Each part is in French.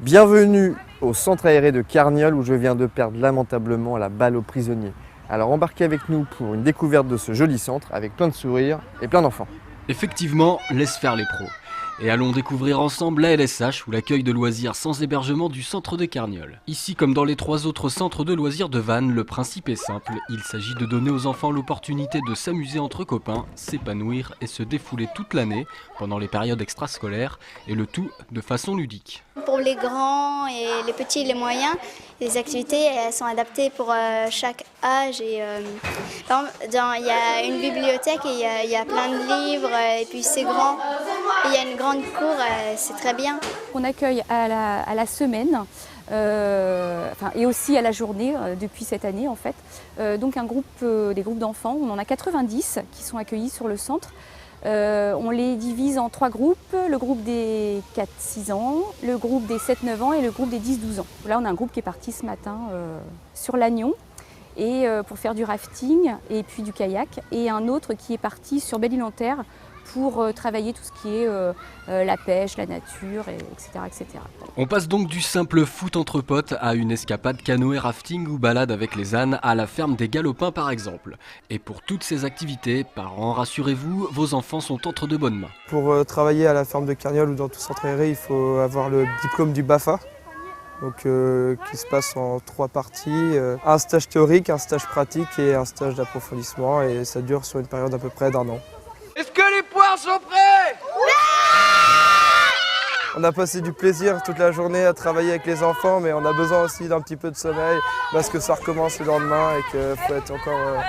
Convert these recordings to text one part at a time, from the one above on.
Bienvenue au centre aéré de Carniole où je viens de perdre lamentablement la balle aux prisonniers. Alors embarquez avec nous pour une découverte de ce joli centre avec plein de sourires et plein d'enfants. Effectivement, laisse faire les pros. Et allons découvrir ensemble la LSH ou l'accueil de loisirs sans hébergement du centre de Carniole. Ici, comme dans les 3 autres centres de loisirs de Vannes, le principe est simple. Il s'agit de donner aux enfants l'opportunité de s'amuser entre copains, s'épanouir et se défouler toute l'année pendant les périodes extrascolaires et le tout de façon ludique. Pour les grands et les petits et les moyens, les activités elles sont adaptées pour chaque âge. Et, par exemple, il y a une bibliothèque et il y a plein de livres et puis c'est grand. Et il y a une grande cour, c'est très bien. On accueille à la semaine et aussi à la journée depuis cette année en fait. Donc des groupes d'enfants, on en a 90 qui sont accueillis sur le centre. On les divise en 3 groupes, le groupe des 4-6 ans, le groupe des 7-9 ans et le groupe des 10-12 ans. Là on a un groupe qui est parti ce matin sur l'Agnon et pour faire du rafting et puis du kayak, et un autre qui est parti sur Belle-Île-en-Terre pour travailler tout ce qui est la pêche, la nature, etc., etc. On passe donc du simple foot entre potes à une escapade canoë rafting ou balade avec les ânes à la ferme des Galopins par exemple. Et pour toutes ces activités, parents, rassurez-vous, vos enfants sont entre de bonnes mains. Pour travailler à la ferme de Carniole ou dans tout centre aéré, il faut avoir le diplôme du BAFA, donc, qui se passe en 3 parties. Un stage théorique, un stage pratique et un stage d'approfondissement, et ça dure sur une période à peu près d'1 an. Est-ce que les poires sont prêts? On a passé du plaisir toute la journée à travailler avec les enfants, mais on a besoin aussi d'un petit peu de sommeil parce que ça recommence le lendemain et qu'il faut être encore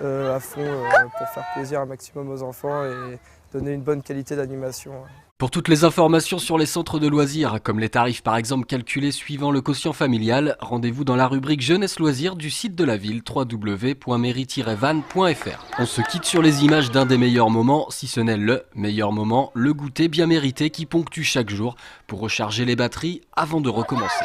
à fond pour faire plaisir un maximum aux enfants et donner une bonne qualité d'animation. Pour toutes les informations sur les centres de loisirs, comme les tarifs par exemple calculés suivant le quotient familial, rendez-vous dans la rubrique Jeunesse Loisirs du site de la ville www.mairie-vannes.fr. On se quitte sur les images d'un des meilleurs moments, si ce n'est le meilleur moment, le goûter bien mérité qui ponctue chaque jour pour recharger les batteries avant de recommencer.